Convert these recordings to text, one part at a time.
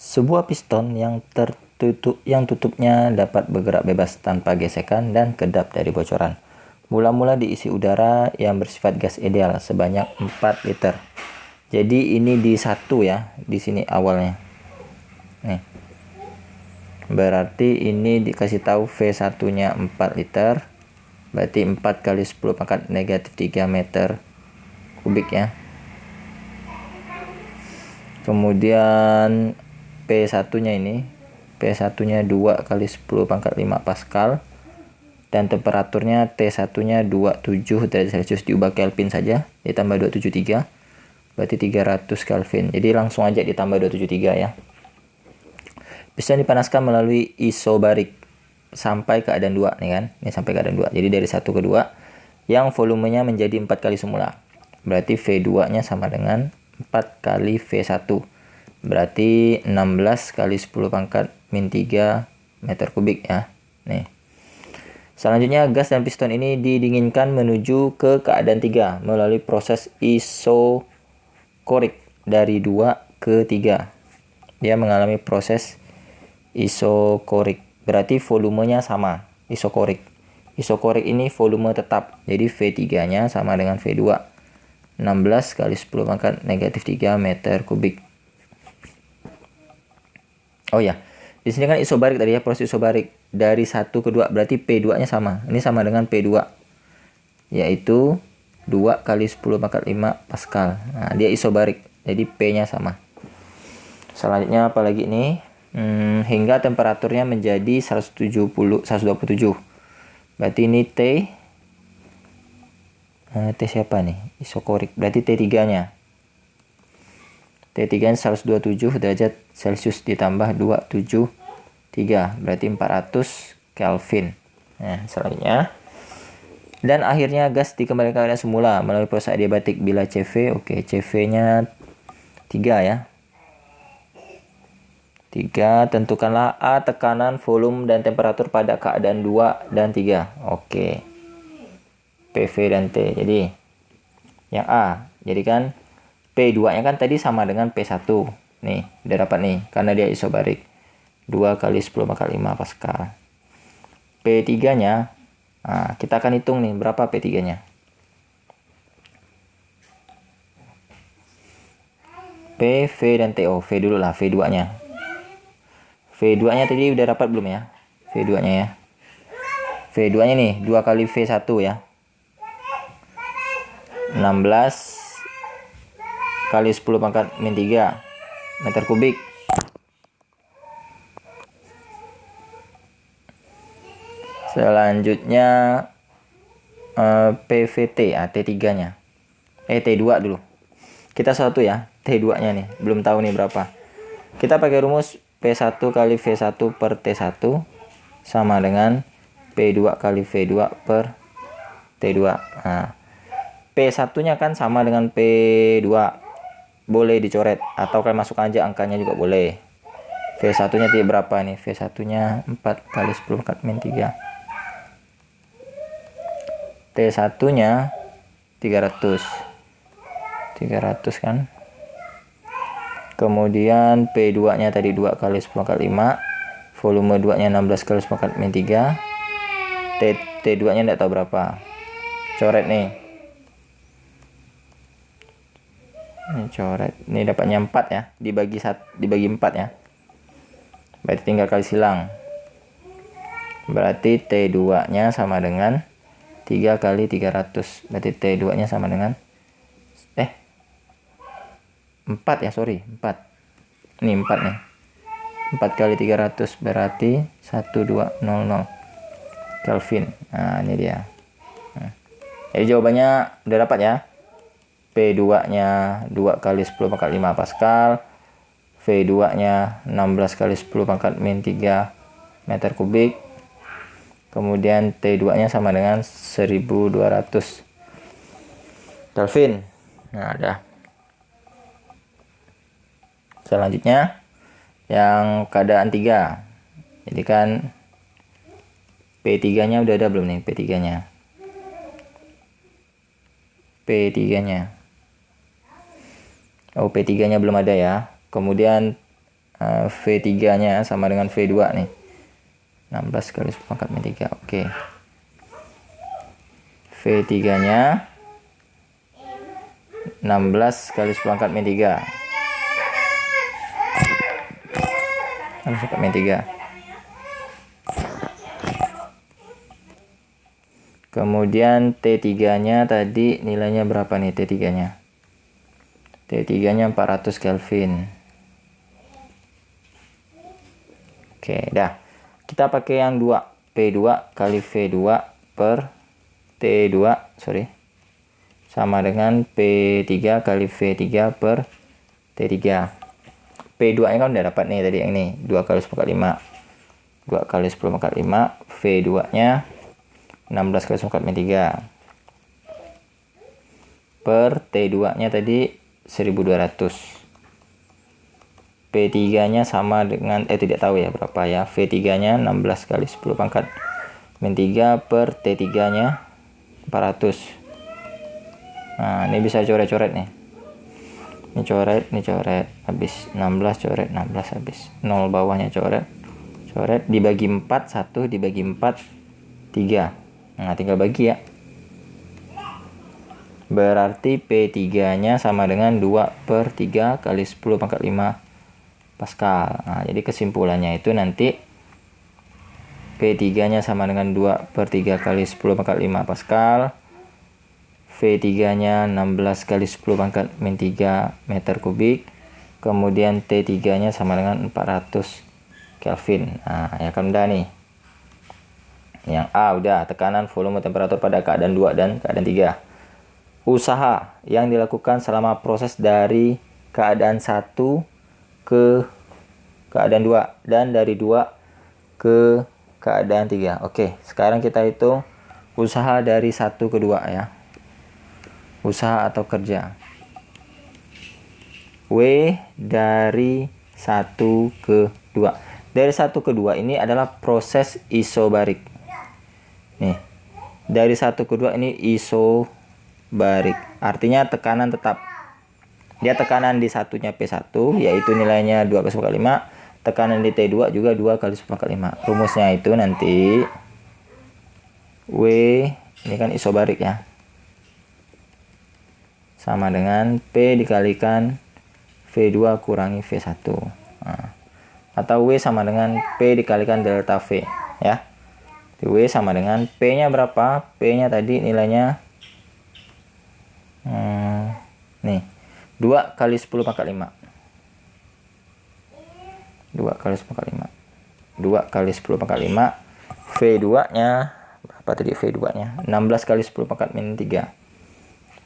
Sebuah piston yang tutupnya dapat bergerak bebas tanpa gesekan dan kedap dari bocoran. Mula-mula diisi udara yang bersifat gas ideal sebanyak 4 liter. Jadi ini di satu ya, di sini awalnya. Nih. Berarti ini dikasih tahu V1-nya 4 liter. Berarti 4 kali 10 pangkat negatif 3 meter kubik ya. Kemudian P1-nya ini, P1-nya 2 kali 10 pangkat 5 Pascal. Dan temperaturnya T1-nya 27 derajat Celcius diubah Kelvin saja, ditambah 273, berarti 300 Kelvin. Jadi langsung aja ditambah 273 ya. Piston dipanaskan melalui isobarik sampai keadaan 2 nih kan. Ini sampai keadaan 2. Jadi dari 1 ke 2 yang volumenya menjadi 4 kali semula. Berarti V2-nya sama dengan 4 kali V1. Berarti 16 kali 10 pangkat min 3 meter kubik ya. Nih. Selanjutnya gas dan piston ini didinginkan menuju ke keadaan 3 melalui proses isokorik dari 2 ke 3. Dia mengalami proses isokorik. Berarti volumenya sama, isokorik. Isokorik ini volume tetap. Jadi V3-nya sama dengan V2. 16 kali 10 pangkat negatif 3 meter kubik. Oh ya, di sini kan isobarik tadi ya, proses isobarik dari 1 ke 2, berarti P2-nya sama. Ini sama dengan P2, yaitu 2 kali 10 pangkat 5 Pascal. Nah, dia isobarik, jadi P-nya sama. Selanjutnya apalagi ini? Hingga temperaturnya menjadi 127. Berarti ini T siapa nih? Isokorik, berarti T3-nya. T3 127 derajat Celcius ditambah 273, berarti 400 Kelvin. Nah, selanjutnya. Dan akhirnya gas dikembalikan ke keadaan semula melalui proses adiabatik bila CV. Oke, CV-nya 3 ya. 3, tentukanlah A tekanan, volume, dan temperatur pada keadaan 2 dan 3. Oke. PV dan T. Jadi, yang A. Jadi kan P2-nya kan tadi sama dengan P1. Nih, udah dapat nih. Karena dia isobarik. 2 kali 10 pangkat 5 Pascal. P3-nya, nah, kita akan hitung nih berapa P3-nya. P, V, dan T. V dulu lah, V2-nya. V2-nya tadi udah dapat belum ya? V2-nya ya. V2-nya nih, 2 kali V1 ya. 16 kali 10 pangkat min 3 meter kubik. Selanjutnya PVT, T3-nya. T2 dulu. Kita satu ya, T2-nya nih. Belum tahu nih berapa. Kita pakai rumus P1 kali V1 per T1 sama dengan P2 kali V2 per T2. Nah, P1-nya kan sama dengan P2. Boleh dicoret atau kalian masuk aja angkanya juga boleh. V1-nya tadi berapa nih? V1-nya 4 kali 10 pangkat min 3. T1-nya 300 kan. Kemudian P2-nya tadi 2 kali 10 pangkat 5. Volume 2-nya 16 kali 10 pangkat min 3. T2-nya enggak tahu berapa. Coret nih. Ini coret. Ini dapatnya 4 ya. Dibagi 4 ya. Berarti tinggal kali silang. Berarti T2-nya sama dengan 3 kali 300. Berarti T2-nya sama dengan 4 ya, sorry. 4. Ini 4 nih. 4 kali 300 berarti 1200 Kelvin. Nah, ini dia. Nah. Jadi jawabannya udah dapat ya. P2-nya 2 kali 10 pangkat 5 Pascal. V2-nya 16 kali 10 pangkat min 3 meter kubik. Kemudian T2-nya sama dengan 1200 Kelvin. Nah, ada. Selanjutnya yang keadaan 3. Jadi kan P3-nya udah ada belum nih? P3-nya. Oh, P3-nya belum ada ya. Kemudian V3 nya sama dengan V2 nih. 16 kali 10 pangkat min 3. Oke. V3 nya 16 kali 10 pangkat min 3. 16 pangkat min 3. Kemudian T3 nya tadi nilainya berapa nih T3 nya? T3 nya 400 Kelvin. Oke, dah. Kita pakai yang 2. P2 kali V2 per T2, sorry. Sama dengan P3 kali V3 per T3. P2 nya kan udah dapat nih tadi yang ini. 2 kali 10 pangkat 5. 2 kali 10 pangkat 5. V2 nya 16 kali 10 pangkat min 3. Per T2 nya tadi 1200. P3 nya sama dengan tidak tahu ya berapa ya. V3 nya 16 kali 10 pangkat min 3 per T3 nya 400. Nah, ini bisa coret-coret nih. Ini coret, habis 16 coret, 16 habis. 0 bawahnya coret. Coret dibagi 4, 1 dibagi 4 3. Nah, tinggal bagi ya. Berarti P3 nya sama dengan 2 per 3 kali 10 pangkat 5 Pascal. Nah, jadi kesimpulannya itu nanti P3 nya sama dengan 2 per 3 kali 10 pangkat 5 Pascal. V3 nya 16 kali 10 pangkat min 3 meter kubik. Kemudian T3 nya sama dengan 400 Kelvin. Nah, ya kan udah nih. Yang A udah, tekanan, volume, temperatur pada keadaan 2 dan keadaan 3. Usaha yang dilakukan selama proses dari keadaan 1 ke keadaan 2 dan dari 2 ke keadaan 3. Oke, sekarang kita hitung usaha dari 1 ke 2 ya. Usaha atau kerja. W dari 1 ke 2. Dari 1 ke 2 ini adalah proses isobarik. Nih. Dari 1 ke 2 ini isobarik. Artinya tekanan tetap. Dia tekanan di satunya P1 yaitu nilainya 2 kali 10 pangkat 5. Tekanan di T2 juga 2 kali 10 pangkat 5. Rumusnya itu nanti W ini kan isobarik ya. Sama dengan P dikalikan V2 kurangi V1. Nah, atau W sama dengan P dikalikan delta V ya. W sama dengan P-nya berapa? P-nya tadi nilainya nih 2 kali 10 pangkat 5. 2 kali 10 pangkat 5. 2 kali 10 pangkat 5. V2-nya berapa tadi V2-nya? 16 kali 10 pangkat min 3.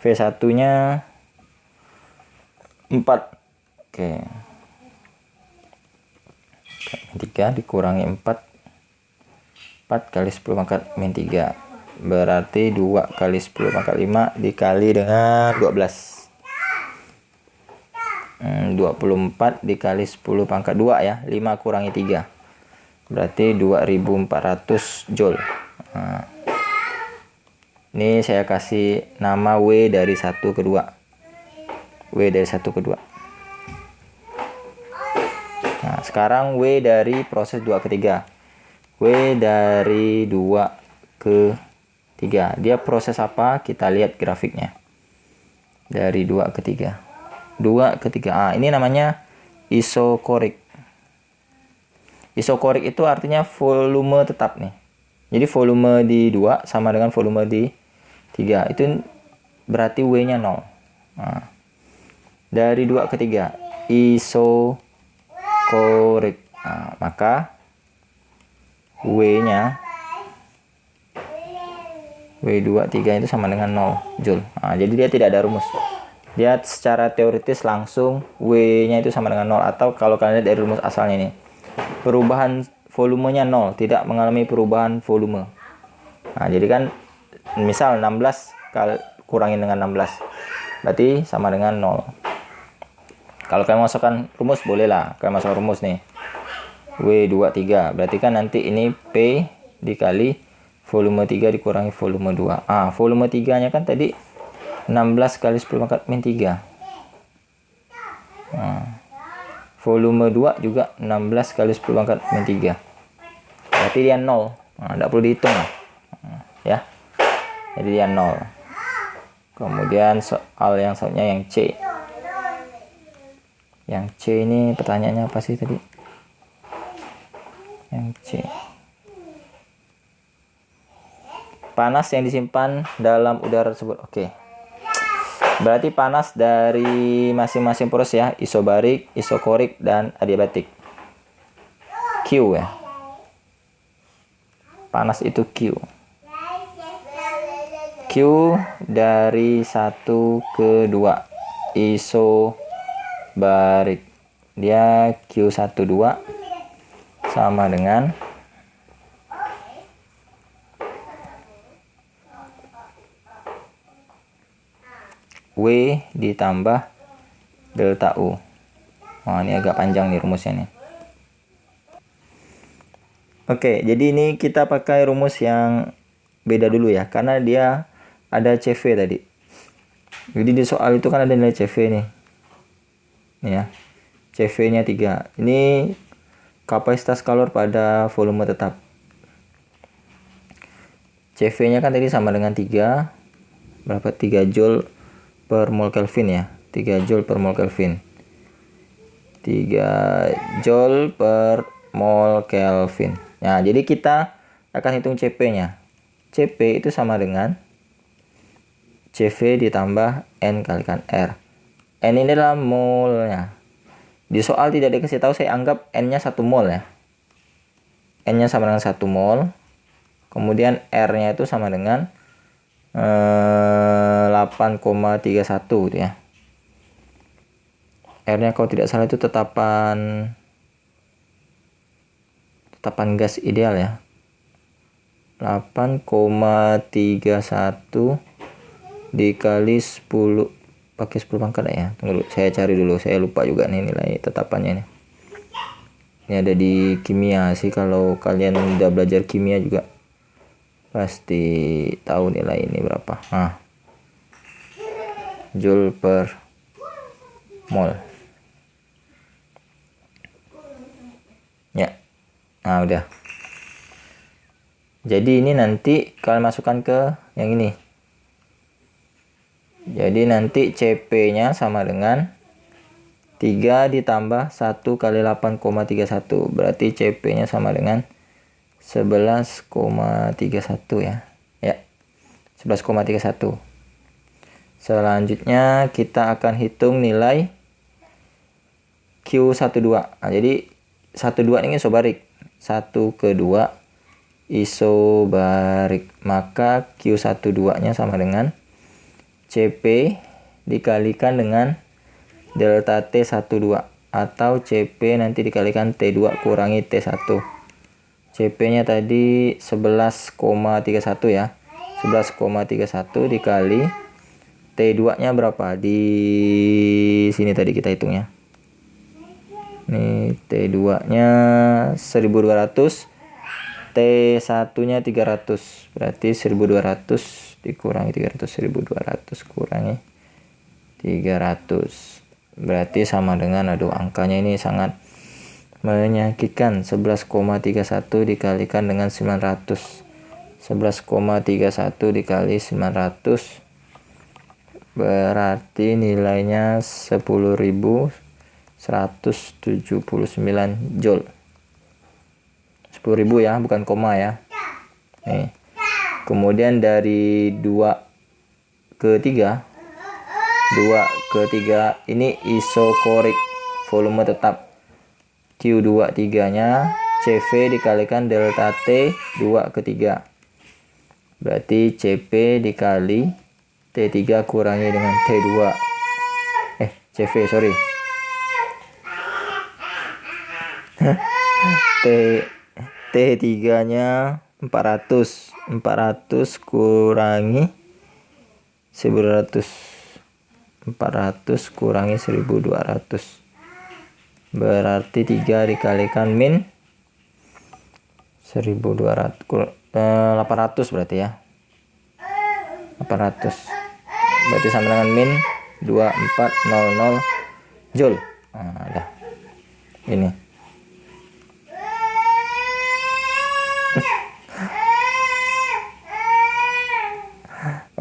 V1-nya 4. Oke. 3 dikurangi 4. 4 kali 10 pangkat min 3. Berarti 2 kali 10 pangkat 5 dikali dengan 12. 24 dikali 10 pangkat 2 ya. 5 kurangi 3. Berarti 2400 Joule. Nah, ini saya kasih nama W dari 1 ke 2. W dari 1 ke 2. Nah, sekarang W dari proses 2 ke 3. W dari 2 ke 3. Dia proses apa? Kita lihat grafiknya. Dari 2 ke 3. 2 ke 3. Ah, ini namanya isokorik. Isokorik itu artinya volume tetap nih. Jadi volume di 2 sama dengan volume di 3. Itu berarti W-nya 0. Nah, dari 2 ke 3 isokorik. Nah, maka W-nya W23 itu sama dengan 0 Joule. Nah, jadi dia tidak ada rumus. Dia secara teoritis langsung W-nya itu sama dengan 0. Atau kalau kalian lihat dari rumus asalnya ini, perubahan volumenya 0, tidak mengalami perubahan volume. Nah, jadi kan misal 16 kali kurangin dengan 16, berarti sama dengan 0. Kalau kalian masukkan rumus bolehlah, kalian masukkan rumus nih. W23, berarti kan nanti ini P dikali volume 3 dikurangi volume 2. Ah, volume 3-nya kan tadi 16 kali 10 pangkat min 3. Nah, volume 2 juga 16 kali 10 pangkat min 3. Berarti dia 0. Nah, tidak perlu dihitung lah. Ya. Jadi dia 0. Kemudian soal yang selanjutnya yang C. Yang C ini pertanyaannya apa sih tadi? Yang C. Panas yang disimpan dalam udara tersebut. Oke. Berarti panas dari masing-masing proses ya, isobarik, isokorik, dan adiabatik. Q ya. Panas itu Q. Q dari 1 ke 2. Isobarik. Dia Q12 sama dengan W ditambah delta U. Wah, ini agak panjang nih rumusnya nih. Oke, jadi ini kita pakai rumus yang beda dulu ya, karena dia ada CV tadi. Jadi di soal itu kan ada nilai CV nih. Nih ya. CV-nya 3. Ini kapasitas kalor pada volume tetap. CV-nya kan tadi sama dengan 3. Berapa? 3 Joule per mol Kelvin ya. 3 Joule per mol Kelvin. 3 Joule per mol Kelvin. Nah, jadi kita akan hitung CP-nya. CP itu sama dengan CV ditambah N kalikan R. N ini adalah molnya. Di soal tidak dikasih tahu, saya anggap N-nya 1 mol ya. N-nya sama dengan 1 mol. Kemudian R-nya itu sama dengan 8,31 gitu ya. R-nya kalau tidak salah itu tetapan gas ideal ya. 8,31 dikali 10 pakai 10 pangkat ya. Tunggu dulu, saya cari dulu, saya lupa juga nih nilai tetapannya nih. Ini ada di kimia sih, kalau kalian udah belajar kimia juga pasti tahu nilai ini berapa. Nah, Joule per mol. Ya. Nah, udah. Jadi ini nanti kalian masukkan ke yang ini. Jadi nanti CP-nya sama dengan 3 ditambah 1 kali 8,31. Berarti CP-nya sama dengan 11,31 ya. Ya. 11,31. Selanjutnya kita akan hitung nilai Q12. Nah, jadi 12 ini isobarik. 1 ke 2 isobarik. Maka Q12-nya sama dengan CP dikalikan dengan delta T12 atau CP nanti dikalikan T2 kurangi T1. CP-nya tadi 11,31 ya. 11,31 dikali T2-nya berapa? Di sini tadi kita hitungnya. Nih T2-nya 1200, T1-nya 300. Berarti 1200 dikurangi 300, 1200 kurangi 300. Berarti sama dengan, aduh angkanya ini sangat menyakitkan, 11,31 dikalikan dengan 900. 11,31 dikali 900 berarti nilainya 10.179 Joule. 10.000 ya, bukan koma ya. Nih. Kemudian dari 2 ke 3 ini isokorik volume tetap. Q23 nya CV dikalikan delta T 2 ke 3. Berarti CP dikali T3 kurangi dengan T2. CV sorry. T3 nya 400 kurangi 1200. 400 kurangi 1200 berarti 3 dikalikan min 1200 800 berarti ya. 800 berarti sama dengan min 2400 Joule. Nah, dah. ini.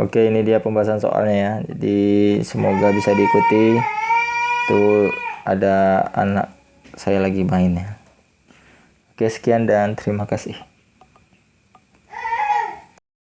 Oke, ini dia pembahasan soalnya ya. Jadi semoga bisa diikuti. Tuh ada anak saya lagi main ya. Oke, sekian dan terima kasih.